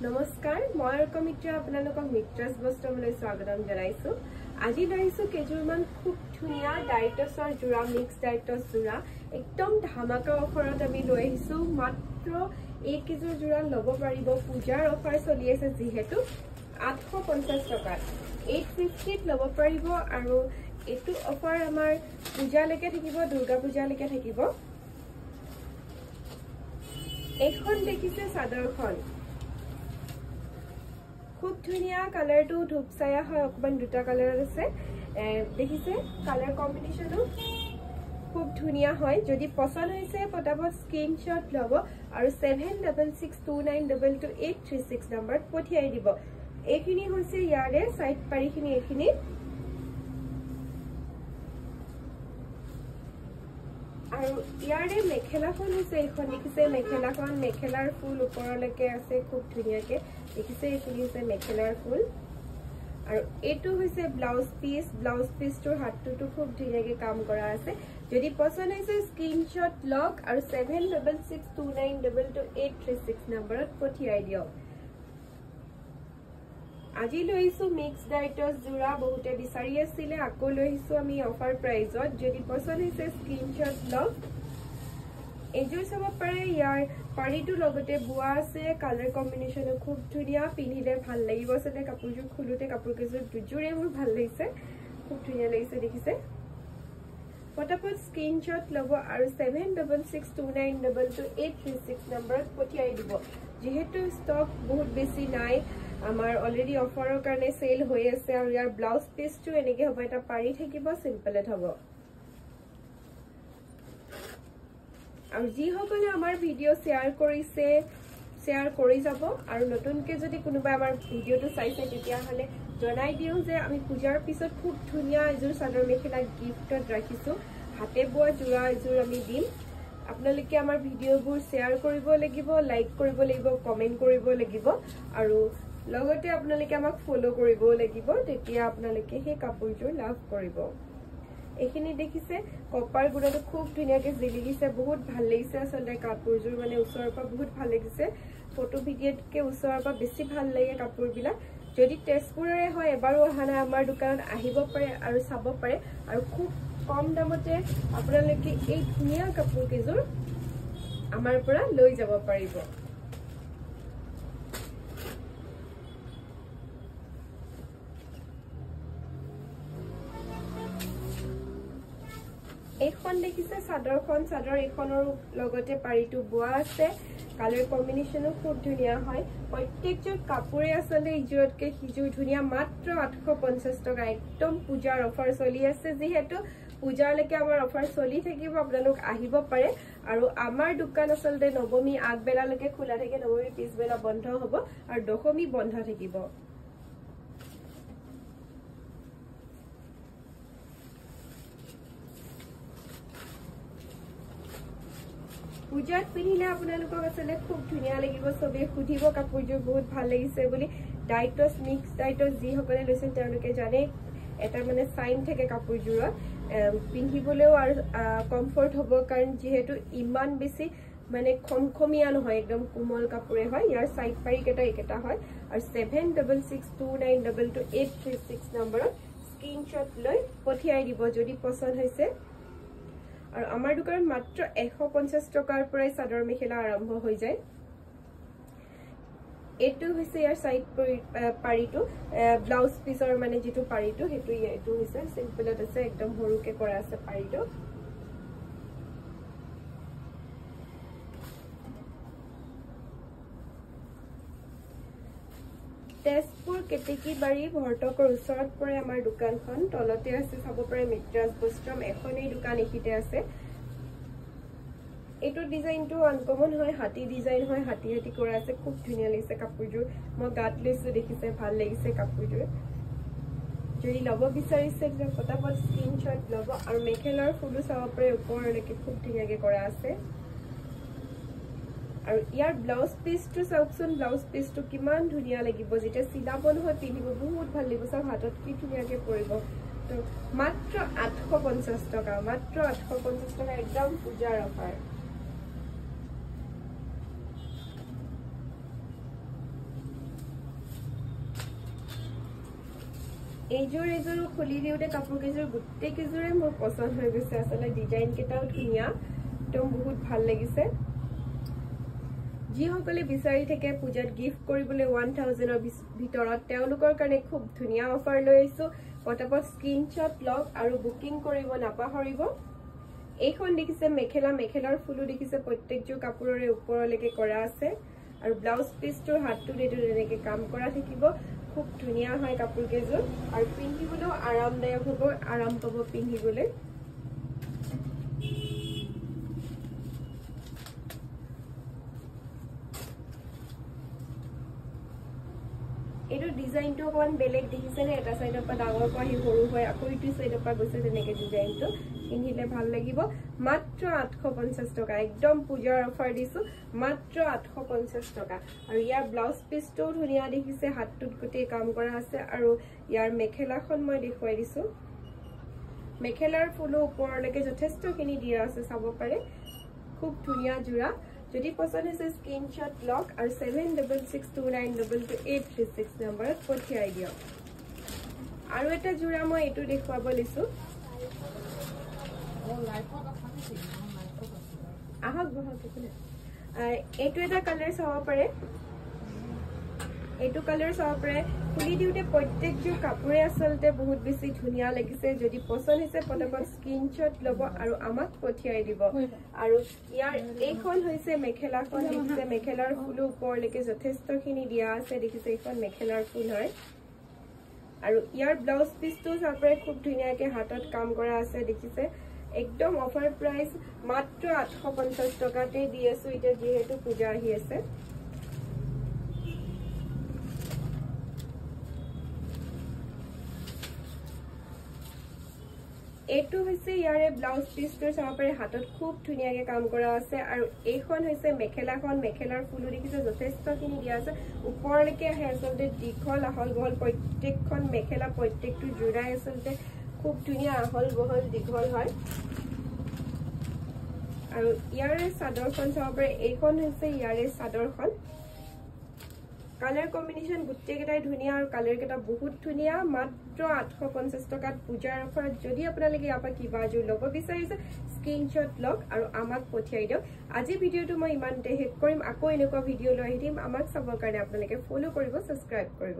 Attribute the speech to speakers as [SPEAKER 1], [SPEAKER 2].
[SPEAKER 1] নমস্কাৰ মই অৰ্কমিত্ৰা আপোনালোকক মিত্ৰাস বস্ত্ৰমলৈ স্বাগতম জনাইছো আজি লৈছো কেজুৰমান খুব ধুনিয়া ডাইটছৰ জোৰা মিক্স ডাইটছ জোৰা একদম ধামাকা অফাৰত আমি লৈ আহিছো মাত্ৰ এক কেজুৰ জোৰা লব পাৰিব পূজাৰ অফাৰ চলি আছে যেহেতু 850 টকা 850 লব পাৰিব আৰু এটো অফাৰ আমাৰ পূজালৈকে থাকিব দুৰ্গা পূজালৈকে থাকিব এখন দেখিছে চাদৰখন খুব ধুনিয়া কালাৰটো ধূপছায়া হয় অকমান দুটা কালাৰ আছে দেখিছে কালাৰ কম্বিনেশনো খুব ধুনিয়া হয় যদি পছন্দ হৈছে পটাপট স্ক্ৰিনশ্বট লব আৰু 7662922836 নম্বৰত পঠিয়াই দিব এইখিনি হৈছে ইয়াৰে সাইড পাৰিখিনি এইখিনি আৰু ইয়াৰে মেখেলাখন হৈছে এখন দেখিছে মেখেলাখন মেখেলাৰ ফুল ওপৰলৈকে আছে খুব ধুনিয়াকে দেখিছে এইখিনি হৈছে মেখেলাৰ ফুল আৰু এটো হৈছে ব্লাউজ পিছটোৰ হাতটো খুব ধুনিয়াকে কাম কৰা আছে যদি পছন্দ হৈছে স্ক্ৰিনশ্বট লওক আৰু 7662922836 নম্বৰত পঠিয়াই দিয়ক আজি লৈছো মিক্স ডাইটছ জোৰা বহুতে বিচাৰি আছিল আকৌ লৈছো আমি অফাৰ প্ৰাইজত যদি পছন্দ হৈছে স্ক্ৰিনশ্বট লওক এজোৰ চাব পাৰে ইয়াৰ পাৰিটো লগতে বুৱা আছে কালাৰ কম্বিনেশন খুব ধুনিয়া পিন্ধিলে ভাল লাগিব সলে কাপোৰজোৰ খুলুতে কাপোৰ কেজোৰ দুজোৰে মোৰ ভাল লাগিছে খুব ধুনিয়া লাগিছে দেখিছে পটাপট স্ক্ৰিনশ্বট লব আৰু 7662922836 নম্বৰত পঠিয়াই দিব যেহেতু ষ্টক বহুত বেছি নাই আমাৰ অলৰেডি অফাৰৰ কাৰণে সেল হৈ আছে আৰু ইয়াৰ ব্লাউজ পিছটো এনেকে হ'ব এটা পাৰি থাকিব সিম্পলত হ'ব আৰু যি সকলে আমাৰ ভিডিও শেয়াৰ কৰিছে শেয়াৰ কৰি যাব আৰু নতুনকে যদি কোনোবা আমাৰ ভিডিওটো চাইছে তেতিয়া হলে জনাই দিও যে আমি পূজাৰ পিছত খুব ধুনিয়া এজোৰ চাদৰ মেখেলা গিফটত ৰাখিছো হাতে বোৱা জোৰা এজোৰ আমি দিম আপোনালোকে আমাৰ ভিডিওবোৰ শেয়াৰ কৰিব লাগিব লাইক কৰিব লাগিব কমেন্ট কৰিব লাগিব আৰু লগতে আপোনালোকে আমাক ফলো কৰিব লাগিব তেতিয়া আপোনালোকে হে কাপোৰজোৰ লাভ কৰিব এখিনি দেখিছে কপাৰ গুড়াটো খুব ধুনিয়াকে জিলিগিছে বহুত ভাল লাগিছে আসলে কাপোৰজোৰ মানে উছৰৰ পৰা বহুত ভাল লাগিছে ফটো ভিডিওতকে উছৰৰ পৰা বেছি ভাল লাগে কাপোৰবিলা যদি তেজপুৰৰে হয় এবাৰো আহানা আমাৰ দোকানত আহিব পাৰে আৰু চাব পাৰে আৰু খুব কম দামতে আপোনালোকে এই ধুনিয়া কাপোৰ কেজোৰ আমাৰ পৰা লৈ যাব পাৰিব এখন দেখিছে চাদৰখন চাদৰ এখনৰ লগতে পাৰিটো বুৱা আছে কালাৰ কম্বিনেশনো খুব ধুনিয়া হয় প্ৰত্যেকজন কাপোৰে আসলে ইজোৰতকে হিজোৰ ধুনিয়া মাত্ৰ 850 টকা একদম পূজাৰ অফাৰ চলি আছে যেহেতু পূজালৈকে আমাৰ অফাৰ চলি থাকিব আপোনালোক আহিব পাৰে আৰু আমাৰ দোকান আসলে নৱমী আগবেলালৈকে খোলা থাকে নৱমী পিছবেলা বন্ধ হ'ব আৰু দশমী বন্ধ থাকিব পূজাত পিন্ধিলে আপোনালোকক আসলে খুব ধুনিয়া লাগিব সবে খুদিব কাপোৰজোৰ বহুত ভাল লাগিছে বুলি ডাইটছ মিক্স ডাইটছ যি সকলে লৈছে তেওঁলোকে জানে এটা মানে সাইন থাকে কাপোৰজোৰত পিন্ধিবলেও আৰু কমফৰ্ট হ'ব কাৰণ যেহেতু ইমান বেছি মানে খমখমিয়া নহয় একদম কোমল কাপোৰে হয় ইয়াৰ সাইড পাৰি কেটা হয় আৰু 7662922836 নম্বৰত স্ক্ৰিনশ্বট লৈ পঠিয়াই দিব যদি পছন্দ হৈছে আৰু আমাৰ দোকানত মাত্ৰ 150 টকাৰ পৰাই চাদৰ মেখেলা আৰম্ভ হৈ যায় এটো হৈছে ইয়াৰ সাইড পাৰিটো ব্লাউজ পিছৰ মানে যেটো পাৰিটো হেতু এটো হৈছে সিম্পলত আছে একদম হৰুকে কৰা আছে পাৰিটো তেজপুৰ কেতেকীবাৰী ভৰ্তকৰ ওচৰত পৰে আমাৰ দোকানখন তলতে আছে চাব পাৰে মিত্ৰাস বস্ত্ৰম এখনেই দোকান এখিতে আছে এটো ডিজাইনটো আনকমন হয় হাতি ডিজাইন হয় হাতি কৰা আছে খুব ধুনিয়া লাগিছে কাপোৰজোৰ মই গাত লৈছো দেখিছে ভাল লাগিছে কাপোৰজোৰ যদি লব বিচাৰিছে পটাপট স্ক্ৰিনশ্বট লব আৰু মেখেলাৰ ফুলো চাব পাৰে ওপৰলৈকে খুব ধুনিয়াকে কৰা আছে আৰু ইয়াৰ ব্লাউজ পিছটো চাওকচোন ব্লাউজ পিছটো কিমান ধুনিয়া লাগিব যেটা সিলাবন হয় পিন্ধিব বহুত ভাল লাগিব সব হাতত কি ধুনিয়াকে পৰিব তো মাত্ৰ 850 টকা মাত্ৰ 850 টকা একদম পূজাৰ অফাৰ এইযোৰ খুলি দিওঁতে কাপোৰ কেইযোৰ গোটেই কেইযোৰে মোৰ পছন্দ হৈ গৈছে আসলে ডিজাইন কেইটাও ধুনীয়া একদম বহুত ভাল লাগিছে যিসকলে বিচাৰি থাকে পূজাত গিফট কৰিবলৈ 1000 ৰ ভিতৰত তেওঁলোকৰ কাৰণে খুব ধুনীয়া অফাৰ লৈ আইছো পটাপট স্ক্ৰিনশ্বট লওক আৰু বুকিং কৰিব নাপাহৰিব এইখন দেখিছে মেখেলাৰ ফুলো দেখিছে প্ৰত্যেকযোৰ কাপোৰৰে ওপৰলৈকে কৰা আছে আৰু ব্লাউজ পিছটোৰ হাতটোত এইটো এনেকৈ কাম কৰা থাকিব খুব ধুনীয়া হয় কাপোৰ কেইযোৰ আৰু পিন্ধিবলৈও আৰামদায়ক হ'ব আৰাম পাব পিন্ধিবলৈ এইটো ডিজাইনটো অকমান বেলেগ দেখিছেনে এটা সাইডৰ পৰা ডাঙৰ পৰা হি সৰু হয় আকৌ ইটো সাইডৰ পৰা গৈছে তেনেকৈ ডিজাইনটো পিন্ধিলে ভাল লাগিব মাত্ৰ 850 টকা একদম পূজাৰ অফাৰ দিছো মাত্ৰ 850 টকা আৰু ইয়াৰ ব্লাউজ পিছটো ধুনীয়া দেখিছে হাতটোত গোটেই কাম কৰা আছে আৰু ইয়াৰ মেখেলাখন মই দেখুৱাই দিছো মেখেলাৰ ফুলো ওপৰলৈকে যথেষ্টখিনি দিয়া আছে চাব পাৰে খুব ধুনীয়া জোৰা যদি পছন্দ হৈছে স্ক্ৰিনশ্বট লক আৰু 7662922836 নম্বৰত পঠিয়াই দিয়ক আৰু এটা জোৰা মই এটো দেখুৱাব লৈছো আহক বহক এইটো এটা কালাৰ চাব পাৰে এইটো কালাৰ চাব পাৰে খুলি দিওঁতে প্ৰত্যেকযোৰ কাপোৰে আসলতে বহুত বেছি ধুনীয়া লাগিছে যদি পছন্দ হৈছে পটাপট স্ক্ৰিনশ্বট ল'ব আৰু আমাক পঠিয়াই দিব আৰু ইয়াৰ এইখন হৈছে মেখেলাখন দেখিছে মেখেলাৰ ফুলো ওপৰলৈকে যথেষ্টখিনি দিয়া আছে দেখিছে এইখন মেখেলাৰ ফুল হয় আৰু ইয়াৰ ব্লাউজ পিছটো চাব পাৰে খুব ধুনীয়াকৈ হাতত কাম কৰা আছে দেখিছে একদম অফাৰ প্ৰাইস মাত্ৰ 850 টকাতে দি আছো এটা যেহেতু পূজা আহি আছে এটো হৈছে ইয়াৰে ব্লাউজ পিছটো চাব পাৰে হাতত খুব ধুনীয়াকৈ কাম কৰা আছে আৰু এইখন হৈছে মেখেলাৰ ফুলো দেখিছে যথেষ্টখিনি দিয়া আছে ওপৰলৈকে আহে আসলতে দীঘল আহল বহল প্ৰত্যেকখন মেখেলা প্ৰত্যেকটো জোৰাই আসলতে খুব ধুনীয়া আহল বহল দীঘল হয় আৰু ইয়াৰে চাদৰখন চাব পাৰে এইখন হৈছে ইয়াৰে চাদৰখন কালাৰ কম্বিনেশন গুটেই কেইটাই ধুনীয়া আৰু কালাৰ কেইটা বহুত ধুনীয়া মাত্ৰ 850 টকাত পূজাৰ অফাৰত যদি আপোনালোকে ইয়াৰ পৰা কিবা এযোৰ ল'ব বিচাৰিছে স্ক্ৰিনশ্বট লওক আৰু আমাক পঠিয়াই দিয়ক আজি ভিডিঅ'টো মই ইমানতে শেষ কৰিম আকৌ এনেকুৱা ভিডিঅ' লৈ আহিম আমাক চাবৰ কাৰণে আপোনালোকে ফলো কৰিব সাবস্ক্ৰাইব কৰিব